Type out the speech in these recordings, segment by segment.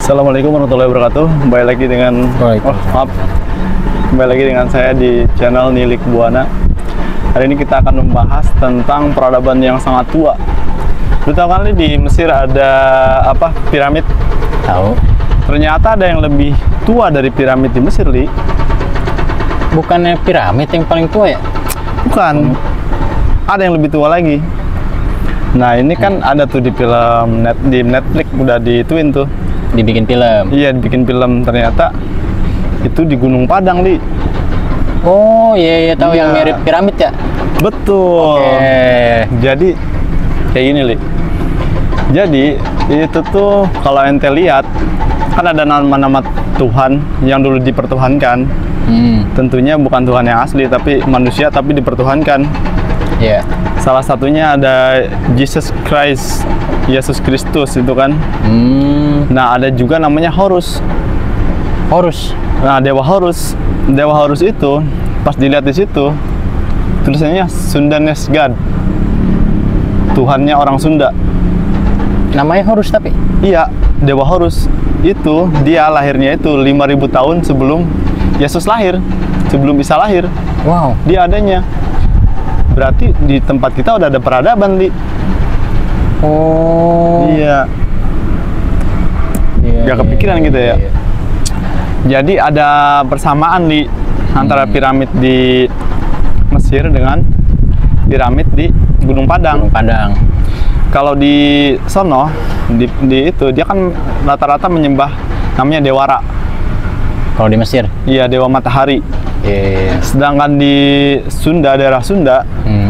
Assalamualaikum warahmatullahi wabarakatuh. Kembali lagi dengan kembali lagi dengan saya di channel Nilik Buana. Hari ini kita akan membahas tentang peradaban yang sangat tua. Lu tahu kan di Mesir ada apa? Piramid. Tahu. Ternyata ada yang lebih tua dari piramid di Mesir, Li. Bukannya piramid yang paling tua ya? Bukan. Ada yang lebih tua lagi. Nah, ini kan ada tuh di di Netflix udah dituin tuh. Dibikin film. Iya, dibikin film. Ternyata itu di Gunung Padang, Li. Oh iya tahu Iya. yang mirip piramid ya. Betul. Jadi kayak gini, Li. Jadi itu tuh kalau ente lihat kan ada nama-nama Tuhan yang dulu dipertuhankan. Tentunya bukan Tuhan yang asli tapi manusia tapi dipertuhankan. Iya. Salah satunya ada Jesus Christ, Yesus Kristus itu kan. Nah, ada juga namanya Horus. Horus. Nah, Dewa Horus. Dewa Horus itu pas dilihat di situ tulisannya Sundanese God. Tuhannya orang Sunda. Namanya Horus tapi. Iya, Dewa Horus itu dia lahirnya itu 5.000 tahun sebelum Yesus lahir, sebelum Isa lahir. Wow. Dia adanya. Berarti di tempat kita udah ada peradaban, Li. Oh. Iya. Gak kepikiran gitu ya. Iya. Jadi ada persamaan di antara piramid di Mesir dengan piramid di Gunung Padang. Gunung Padang. Kalau di sono di itu dia kan rata-rata menyembah namanya Dewa Ra. Kalau di Mesir. Iya, Dewa Matahari. Iya. Sedangkan di Sunda, daerah Sunda,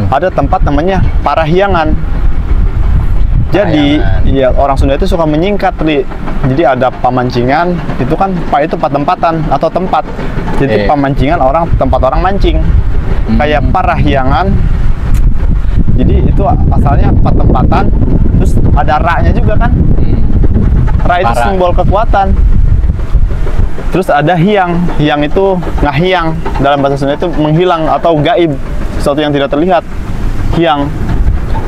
ada tempat namanya Parahyangan. Jadi, ya orang Sunda itu suka menyingkat, Li. Jadi ada pamancingan, itu kan itu tempatan atau tempat. Jadi pamancingan tempat orang mancing. Kayak Parahyangan. Jadi itu asalnya tempatan, terus ada ra-nya juga kan. Ra itu simbol kekuatan. Terus ada hiang. Hiang itu ngahiang. Dalam bahasa Sunda itu menghilang atau gaib, sesuatu yang tidak terlihat. Hiang.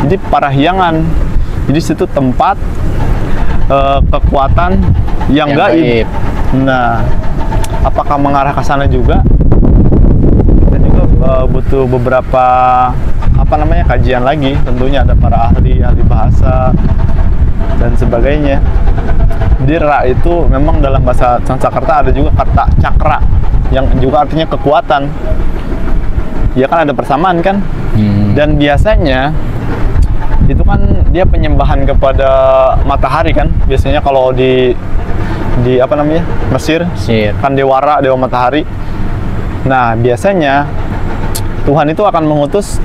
Jadi Parahyangan. Jadi situ tempat kekuatan yang gaib. Nah, apakah mengarah ke sana juga? Kita juga butuh beberapa kajian lagi. Tentunya ada para ahli bahasa dan sebagainya. Di Ra itu memang dalam bahasa Sanskerta ada juga kata cakra yang juga artinya kekuatan. Ya kan ada persamaan kan? Dan biasanya itu kan dia penyembahan kepada matahari kan. Biasanya kalau di Mesir kan Dewa Ra, Dewa Matahari. Nah, biasanya Tuhan itu akan mengutus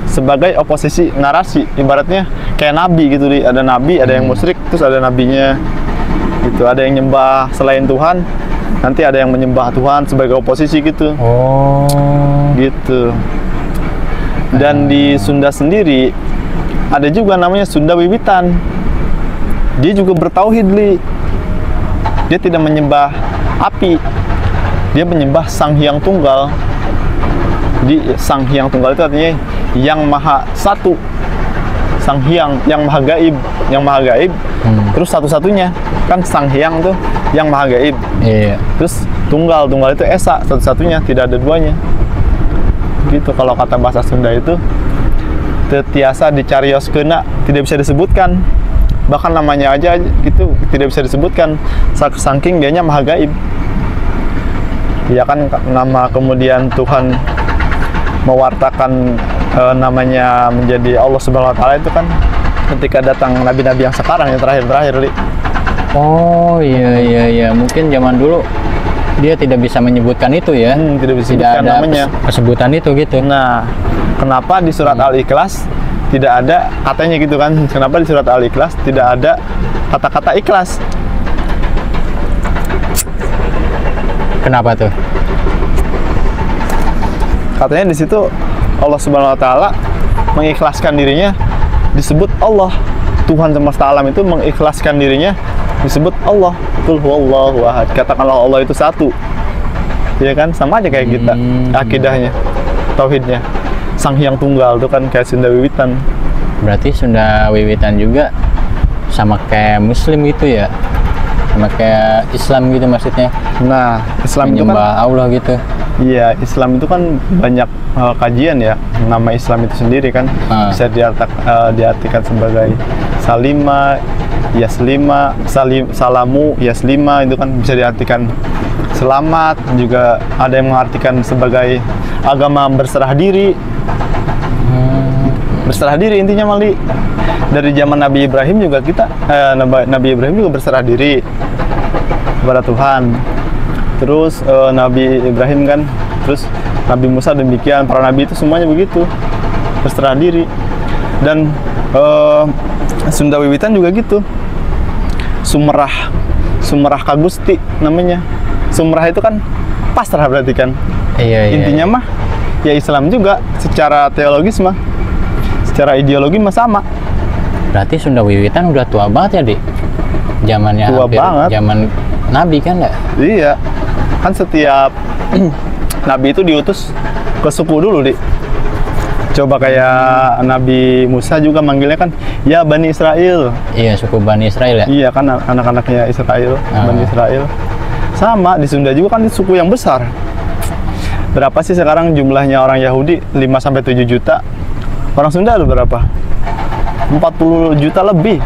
sebagai oposisi narasi, ibaratnya kayak nabi gitu. Ada nabi, ada yang musyrik, terus ada nabinya gitu. Ada yang nyembah selain Tuhan, nanti ada yang menyembah Tuhan sebagai oposisi gitu. Oh. Gitu. Dan di Sunda sendiri ada juga namanya Sunda Wiwitan. Dia juga bertauhid, Li. Dia tidak menyembah api. Dia menyembah Sang Hyang Tunggal. Di Sang Hyang Tunggal itu artinya yang maha satu. Sang Hyang yang maha gaib, terus satu-satunya kan Sang Hyang tuh yang maha gaib. Iya. Terus tunggal itu esa, satu-satunya, tidak ada duanya. Gitu kalau kata bahasa Sunda itu tetiasa dicarioskeuna, tidak bisa disebutkan. Bahkan namanya aja gitu tidak bisa disebutkan. Saking dianya maha gaib. Ya kan nama kemudian Tuhan mewartakan namanya menjadi Allah Subhanahu wa taala itu kan ketika datang nabi-nabi yang sekarang yang terakhir, Li. Oh iya. Mungkin zaman dulu dia tidak bisa menyebutkan itu ya. Tidak bisa tidak ada namanya. Sebutan itu gitu. Nah, kenapa di surat Al-Ikhlas tidak ada katanya gitu kan? Kenapa di surat Al-Ikhlas tidak ada kata-kata ikhlas? Kenapa tuh? Katanya di situ Allah Subhanahu wa taala mengikhlaskan dirinya disebut Allah. Tuhan semesta alam itu mengikhlaskan dirinya disebut Allah. Qul huwallahu ahad. Katakanlah Allah itu satu. Ya kan? Sama aja kayak kita akidahnya, tauhidnya. Sang Hyang Tunggal itu kan kayak Sunda Wiwitan. Berarti Sunda Wiwitan juga sama kayak Muslim gitu ya? sama kayak Islam gitu maksudnya, Nah, Islam itu kan, menyembah Allah gitu. iya, Islam itu kan banyak kajian ya. Nama Islam itu sendiri kan bisa diartikan sebagai salima, yaslima, salamu, yaslima, itu kan bisa diartikan selamat. Juga ada yang mengartikan sebagai agama berserah diri. Berserah diri intinya Mali. Dari zaman Nabi Ibrahim juga Nabi Ibrahim juga berserah diri kepada Tuhan. Terus Nabi Ibrahim kan, terus Nabi Musa demikian, para nabi itu semuanya begitu, berserah diri. Dan Sunda Wiwitan juga gitu. Sumerah Kagusti namanya. Sumerah itu kan pasrah berarti kan. Iya, Intinya mah ya Islam juga, secara teologis mah, secara ideologi mah sama. Berarti Sunda Wiwitan udah tua banget ya, Di? Zamannya Tua hampir banget. zaman Nabi kan ya? Iya, kan setiap Nabi itu diutus ke suku dulu, Dik. Coba kayak Nabi Musa juga manggilnya kan, ya Bani Israel. Iya, suku Bani Israel ya? Iya kan, anak-anaknya Israel, Bani Israel. Sama, di Sunda juga kan suku yang besar. Berapa sih sekarang jumlahnya orang Yahudi? 5-7 juta. Orang Sunda ada berapa? 40 juta lebih.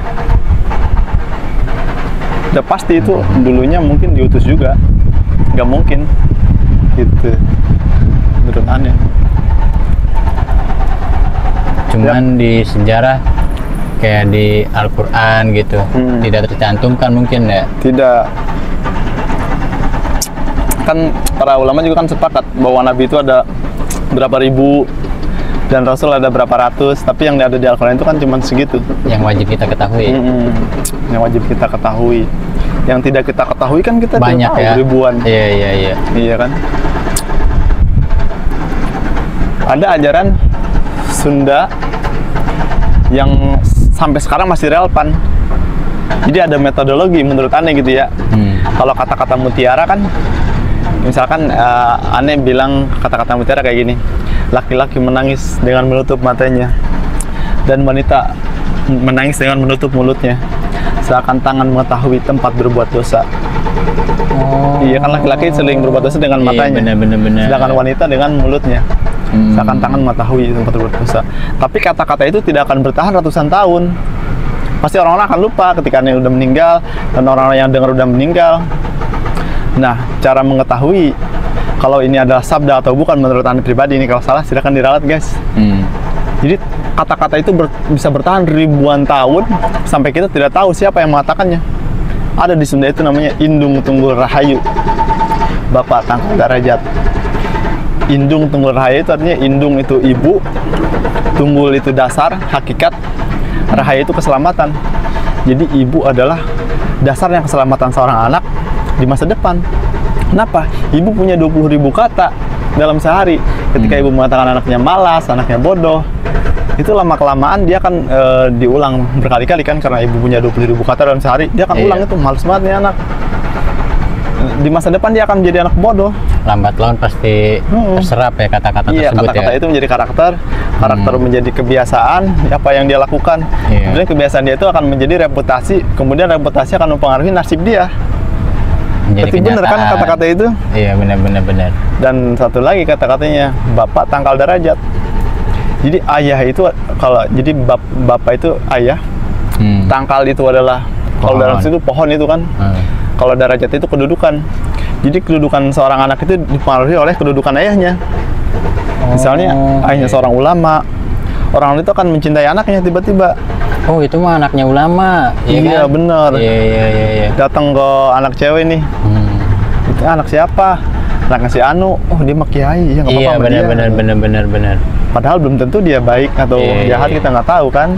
Udah pasti itu dulunya mungkin diutus juga. Nggak mungkin. Gitu. Menurut aneh. Cuman di sejarah kayak di Al-Quran gitu, tidak tercantumkan mungkin ya? Tidak. Kan para ulama juga kan sepakat bahwa Nabi itu ada berapa ribu dan Rasul ada berapa ratus, tapi yang ada di Al-Quran itu kan cuma segitu. Yang wajib kita ketahui. Yang wajib kita ketahui. Yang tidak kita ketahui kan kita Banyak tahu, ya? ribuan. Iya. Iya kan? Ada ajaran Sunda yang sampai sekarang masih relevan. Jadi ada metodologi menurut aneh gitu ya. Kalau kata-kata mutiara kan, misalkan aneh bilang kata-kata mutiara kayak gini. Laki-laki menangis dengan menutup matanya dan wanita menangis dengan menutup mulutnya, seakan tangan mengetahui tempat berbuat dosa. Iya kan, laki-laki sering berbuat dosa dengan matanya, bener. sedangkan wanita dengan mulutnya, seakan tangan mengetahui tempat berbuat dosa. Tapi kata-kata itu tidak akan bertahan ratusan tahun. Pasti orang-orang akan lupa ketika Anda udah meninggal dan orang-orang yang dengar udah meninggal. Nah, cara mengetahui kalau ini adalah sabda atau bukan menurut Anda pribadi ini, kalau salah silakan diralat guys. Jadi kata-kata itu bisa bertahan ribuan tahun sampai kita tidak tahu siapa yang mengatakannya. Ada di Sunda itu namanya Indung Tunggul Rahayu, Bapak Tangkal Darajat. Indung Tunggul Rahayu itu artinya indung itu ibu, tunggul itu dasar, hakikat, rahayu itu keselamatan. Jadi ibu adalah dasarnya keselamatan seorang anak di masa depan. Kenapa? Ibu punya 20.000 kata dalam sehari. Ketika ibu mengatakan anaknya malas, anaknya bodoh, itu lama-kelamaan dia akan diulang berkali-kali kan, karena ibu punya 20.000 kata dalam sehari, dia akan ulang itu, males banget nih anak. Di masa depan dia akan menjadi anak bodoh. Lambat laun pasti terserap ya kata-kata Iya, tersebut. kata-kata itu menjadi karakter menjadi kebiasaan, apa yang dia lakukan. Kemudian kebiasaan dia itu akan menjadi reputasi, kemudian reputasi akan mempengaruhi nasib dia. Berarti bener kan kata-kata itu? Iya, benar. Dan satu lagi kata-katanya, Bapak Tangkal Darajat. Jadi ayah itu, kalau jadi bapak itu ayah, tangkal itu adalah, kalau dalam situ pohon itu kan, kalau darajat itu kedudukan. Jadi kedudukan seorang anak itu dipengaruhi oleh kedudukan ayahnya. Misalnya ayahnya seorang ulama, orang itu akan mencintai anaknya tiba-tiba. Oh, itu mah anaknya ulama. Iya, kan? bener. Iya. Datang ke anak cewek nih, itu anak siapa? Anaknya si Anu. Oh, dia mah kiai. Ya, nggak apa-apa. Iya, benar. Padahal belum tentu dia baik atau jahat, kita nggak tahu kan.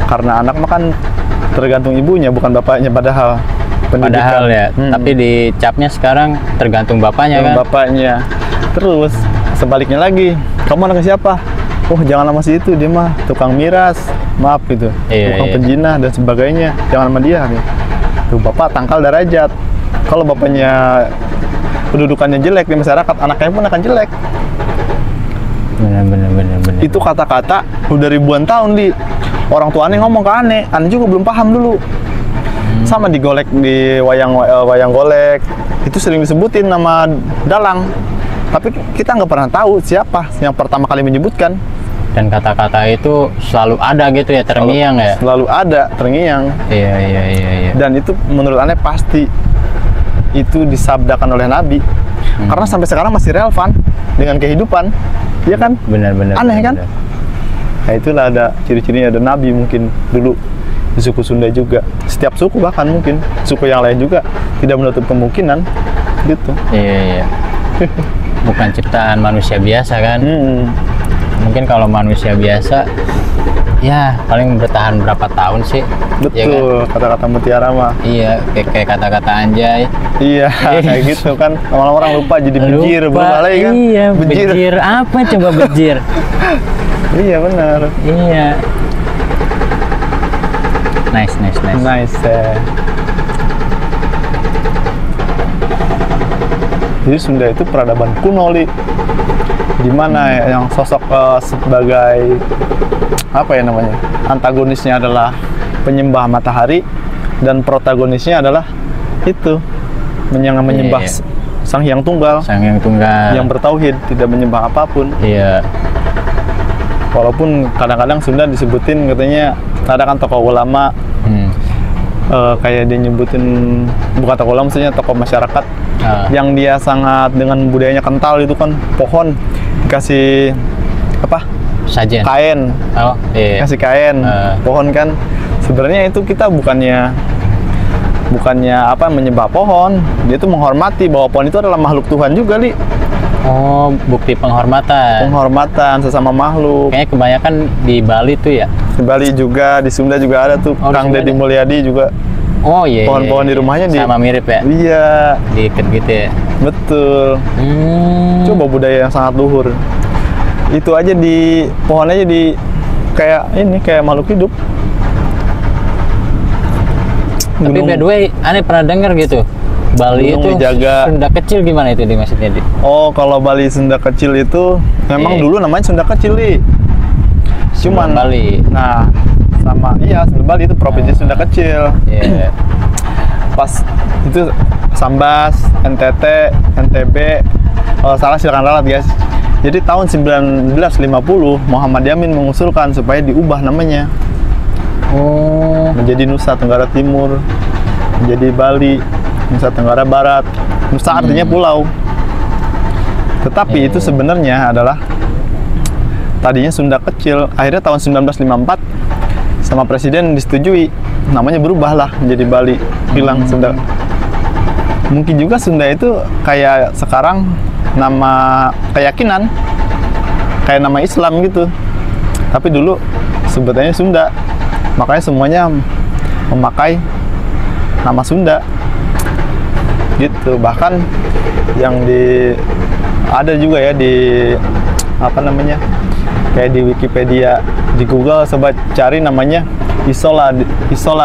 Karena anak mah kan tergantung ibunya, bukan bapaknya. Padahal pendidikan. Ya, tapi dicapnya sekarang tergantung bapaknya kan. Bapaknya. Terus sebaliknya lagi, kamu anaknya siapa? Oh, jangan sama si itu, dia mah tukang miras, maaf gitu, tukang penjinah dan sebagainya, jangan sama dia nih. Tuh, Bapak Tangkal Darajat. Kalau bapaknya kedudukannya jelek di masyarakat, anaknya pun akan jelek. Benar. Itu kata-kata udah ribuan tahun di orang tua aneh ngomong ke aneh juga belum paham dulu. Sama digolek di wayang golek itu sering disebutin nama dalang, tapi kita nggak pernah tahu siapa yang pertama kali menyebutkan. Dan kata-kata itu selalu ada gitu ya, terngiang ya? Selalu ada, terngiang. Iya. Dan itu menurut aneh pasti itu disabdakan oleh Nabi. Karena sampai sekarang masih relevan dengan kehidupan. Iya kan? Benar-benar. Aneh kan? Nah itulah ada ciri-cirinya, ada Nabi mungkin dulu di suku Sunda juga. Setiap suku bahkan mungkin suku yang lain juga tidak menutup kemungkinan gitu. Iya. Bukan ciptaan manusia biasa kan? Mungkin kalau manusia biasa ya paling bertahan berapa tahun sih. Betul, ya kan? Kata-kata mutiara mah. Iya, kayak kata-kata anjay. Iya, kayak gitu kan. Lama-lama orang lupa jadi bejir, berubah lagi kan. Iya, bejir apa coba bejir? Iya benar. Iya. Nice. Jadi Sunda itu peradaban kuno, Li. Dimana yang sosok sebagai apa ya namanya, antagonisnya adalah penyembah matahari dan protagonisnya adalah itu menyembah Sang Hyang Tunggal yang bertauhid, tidak menyembah apapun. Iya. Walaupun kadang-kadang Sunda disebutin katanya ada kan tokoh ulama, kayak dia nyebutin bukan tokoh ulama, maksudnya tokoh masyarakat yang dia sangat dengan budayanya kental, itu kan pohon dikasih apa? Sajen. Kain. Oh, iya. Kasih kain, pohon kan. Sebenarnya itu kita bukannya apa menyembah pohon, dia itu menghormati bahwa pohon itu adalah makhluk Tuhan juga, Li. Oh, bukti penghormatan. Penghormatan sesama makhluk. Kayaknya kebanyakan di Bali tuh ya. Di Bali juga, di Sunda juga ada tuh. Kang Deddy Mulyadi juga. Oh iya. Pohon-pohon di rumahnya sama mirip ya. Iya. Diikat gitu ya. Betul. Coba budaya yang sangat luhur. Itu aja di pohon aja di kayak makhluk hidup. Tapi by the way, aneh pernah dengar gitu. Bali itu dijaga. Sunda kecil gimana itu maksudnya? Oh, kalau Bali Sunda kecil itu memang dulu namanya Sunda kecil, Li. Cuman Bali. Nah, sama sebelum Bali itu provinsi Sunda kecil. Iya. Pas itu Sambas, NTT, NTB. Kalau salah silakan ralat, guys. Jadi tahun 1950 Muhammad Yamin mengusulkan supaya diubah namanya. Oh, menjadi Nusa Tenggara Timur, menjadi Bali, Nusa Tenggara Barat. Nusa artinya pulau. Tetapi itu sebenarnya adalah tadinya Sunda kecil. Akhirnya tahun 1954 sama presiden disetujui, namanya berubahlah menjadi Bali, hilang Sunda. Mungkin juga Sunda itu kayak sekarang nama keyakinan, kayak nama Islam gitu. Tapi dulu sebutannya Sunda. Makanya semuanya memakai nama Sunda gitu. Bahkan yang ada juga ya di apa namanya, kayak di Wikipedia, di Google, coba cari namanya Isola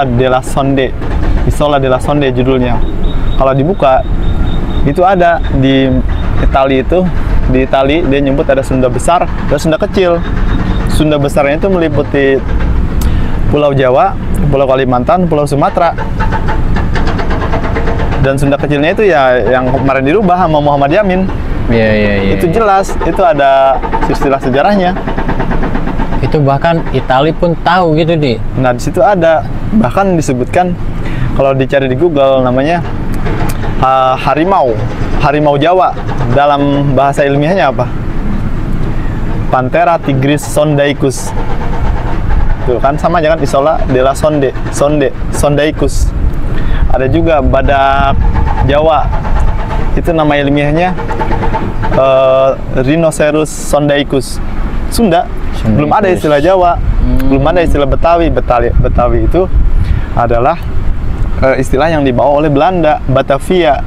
della Sonde judulnya. Kalau dibuka itu ada di Italia, dia nyebut ada Sunda besar dan Sunda kecil. Sunda besarnya itu meliputi Pulau Jawa, Pulau Kalimantan, Pulau Sumatera. Dan Sunda kecilnya itu ya yang kemarin dirubah sama Muhammad Yamin. Iya. Itu jelas, itu ada istilah sejarahnya. Itu bahkan Itali pun tahu gitu, Di. Nah, di situ ada bahkan disebutkan, kalau dicari di Google namanya harimau Jawa. Dalam bahasa ilmiahnya apa? Panthera tigris sondaicus. Tuh kan sama aja kan, Isola della Sondaicus. Ada juga badak Jawa. Itu nama ilmiahnya Rhinoceros sondaicus. Sunda. Belum ada istilah Jawa. Belum ada istilah Betawi. Betawi itu adalah istilah yang dibawa oleh Belanda, Batavia.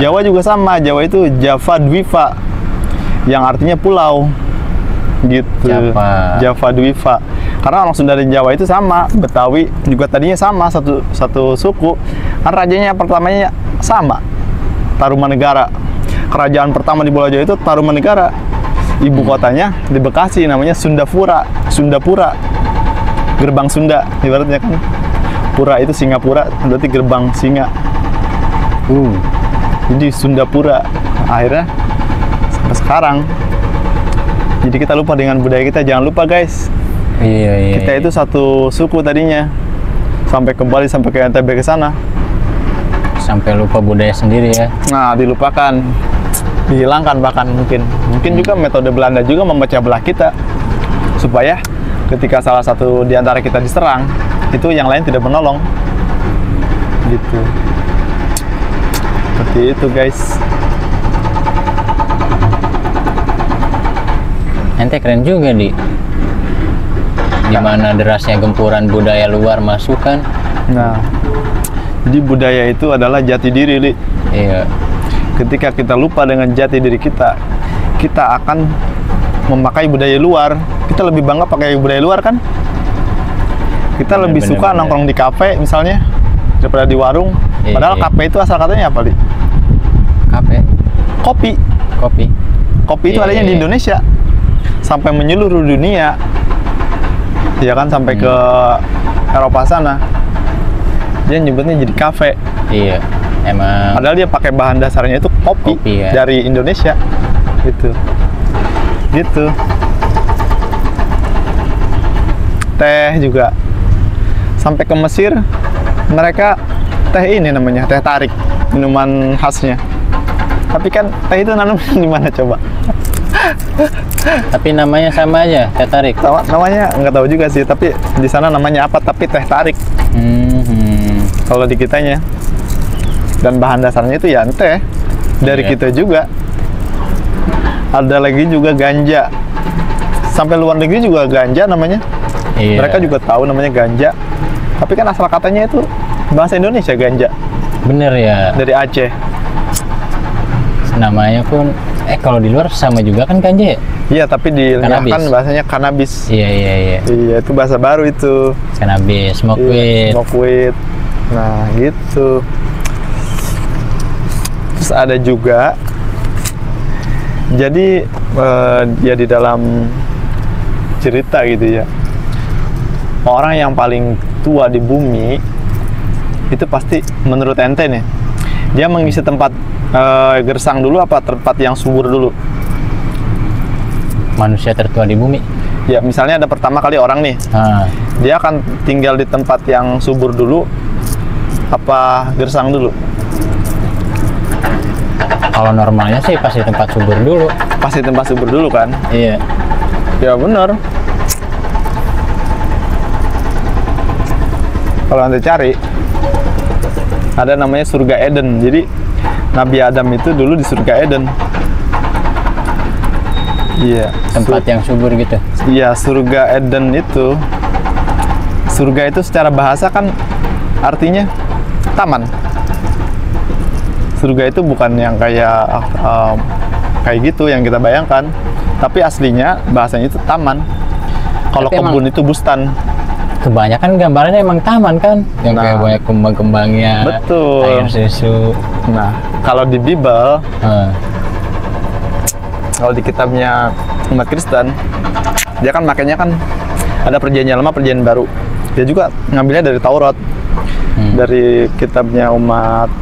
Jawa juga sama. Jawa itu Java Dwiva, yang artinya pulau. Gitu. Java Dwiva. Karena orang Sunda dan Jawa itu sama, Betawi juga tadinya sama, satu suku. Kan rajanya pertamanya sama, Tarumanegara. Kerajaan pertama di Pulau Jawa itu Tarumanegara. Ibu kotanya di Bekasi, namanya Sundapura. Gerbang Sunda, ibaratnya kan. Pura itu Singapura, berarti gerbang singa. Jadi Sundapura. Akhirnya sampai sekarang. Jadi kita lupa dengan budaya kita. Jangan lupa guys. Iya. Kita itu satu suku tadinya. Sampai ke Bali, sampai ke NTB ke sana. Sampai lupa budaya sendiri ya. Nah, dilupakan. Dihilangkan bahkan mungkin. Mungkin juga metode Belanda juga memecah belah kita. Supaya ketika salah satu di antara kita diserang, itu yang lain tidak menolong. Gitu. Seperti itu guys. Ente keren juga di mana derasnya gempuran budaya luar masuk kan. Nah, jadi budaya itu adalah jati diri, Li. Iya. Ketika kita lupa dengan jati diri kita, kita akan memakai budaya luar. Kita lebih bangga pakai budaya luar kan? Kita lebih suka nongkrong di kafe misalnya daripada di warung. Padahal kafe itu asal katanya apa, Li? Kafe? Kopi. Kopi itu adanya di Indonesia. Sampai menyeluruh dunia. Ya kan, sampai ke Eropa sana. Dia nyebutnya jadi kafe. Iya, emang. Padahal dia pakai bahan dasarnya itu kopi ya? dari Indonesia. Gitu. Teh juga. Sampai ke Mesir, mereka teh ini namanya teh tarik, minuman khasnya. Tapi kan teh itu nanamnya di mana coba? Tapi namanya sama aja, teh tarik. Namanya nggak tahu juga sih, tapi di sana namanya apa? Tapi teh tarik. Kalau di kitanya. Dan bahan dasarnya itu ya teh dari kita juga. Ada lagi juga ganja. Sampai luar negeri juga ganja namanya. Mereka juga tahu namanya ganja. Tapi kan asal katanya itu bahasa Indonesia ganja. Bener ya. Dari Aceh. Namanya pun kalau di luar sama juga kan ganja ya? Iya, tapi di kan bahasanya cannabis. Iya. Iya, itu bahasa baru itu. Cannabis, smoke weed. Smoke weed. Nah, gitu. Terus ada juga, jadi ya di dalam cerita gitu ya, orang yang paling tua di bumi itu pasti menurut ente nih, dia mengisi tempat gersang dulu apa tempat yang subur dulu? Manusia tertua di bumi? Ya, misalnya ada pertama kali orang nih, dia akan tinggal di tempat yang subur dulu apa gersang dulu? Kalau normalnya sih pasti tempat subur dulu. Pasti tempat subur dulu kan? Iya. Ya benar. Kalau Anda cari, ada namanya surga Eden. Jadi Nabi Adam itu dulu di surga Eden. Iya. Tempat yang subur gitu. Iya, surga Eden itu. Surga itu secara bahasa kan artinya taman. Surga itu bukan yang kayak gitu yang kita bayangkan, tapi aslinya bahasanya itu taman. Kalau kebun itu bustan. Kebanyakan gambarnya emang taman kan, yang kayak banyak kembang-kembangnya. Betul. Air susu. Nah, kalau di Bible, kalau di kitabnya umat Kristen, dia kan makanya kan ada perjanjian lama, perjanjian baru. Dia juga ngambilnya dari Taurat, dari kitabnya umat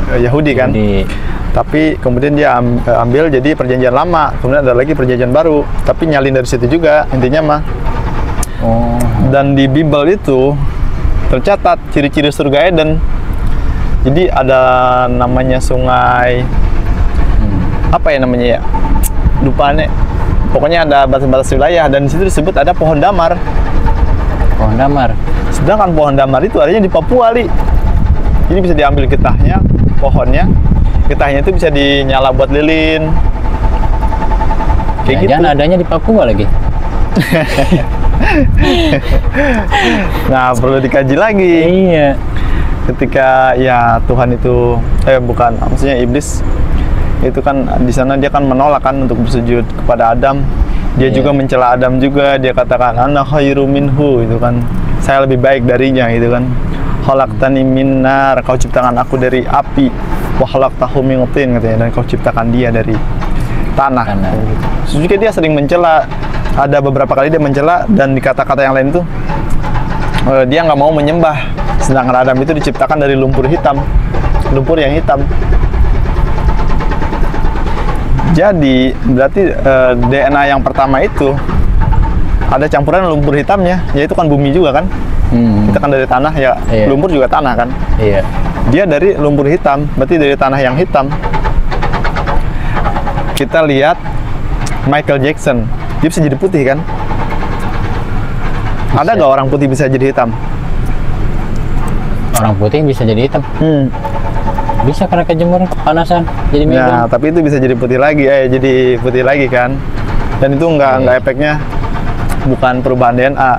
Yahudi kan. Tapi kemudian dia ambil jadi perjanjian lama, kemudian ada lagi perjanjian baru, tapi nyalin dari situ juga intinya mah. Dan di Bible itu tercatat ciri-ciri surga Eden. Jadi ada namanya sungai apa ya namanya ya, lupa nih. Pokoknya ada batas-batas wilayah, dan di situ disebut ada pohon damar. Pohon damar. Sedangkan pohon damar itu adanya di Papua, Li. Jadi bisa diambil getahnya, pohonnya, getahnya itu bisa dinyala buat lilin. Kayak gitu. Jangan adanya di Papua lagi. Nah, perlu dikaji lagi. Iya. Ketika ya Tuhan itu bukan, maksudnya iblis itu kan di sana dia kan menolak kan untuk bersujud kepada Adam. Dia juga mencela Adam juga, dia katakan ana khairu minhu, itu kan saya lebih baik darinya gitu kan. Khalaqtani min nar, kau ciptakan aku dari api, wa khalaqtahu min tin, katanya, dan kau ciptakan dia dari tanah. Terus juga dia sering mencela, ada beberapa kali dia mencela, dan di kata-kata yang lain tuh dia nggak mau menyembah. Sedangkan Adam itu diciptakan dari lumpur hitam, lumpur yang hitam. Jadi berarti DNA yang pertama itu ada campuran lumpur hitamnya, yaitu kan bumi juga kan. Kita kan dari tanah ya, lumpur juga tanah kan. Iya. Dia dari lumpur hitam, berarti dari tanah yang hitam. Kita lihat Michael Jackson, dia bisa jadi putih kan? Bisa. Ada nggak orang putih bisa jadi hitam? Orang putih bisa jadi hitam? Bisa karena kejemur kepanasan jadi merah. Nah, tapi itu bisa jadi putih lagi, jadi putih lagi kan? Dan itu nggak efeknya, bukan perubahan DNA,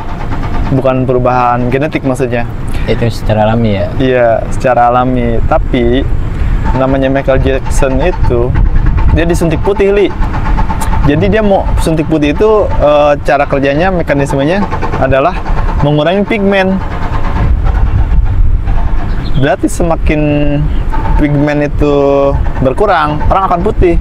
bukan perubahan genetik maksudnya. Itu secara alami ya? Iya, secara alami. Tapi namanya Michael Jackson itu dia disuntik putih, Li. Jadi dia mau suntik putih itu cara kerjanya, mekanismenya adalah mengurangi pigmen. Berarti semakin pigmen itu berkurang, orang akan putih.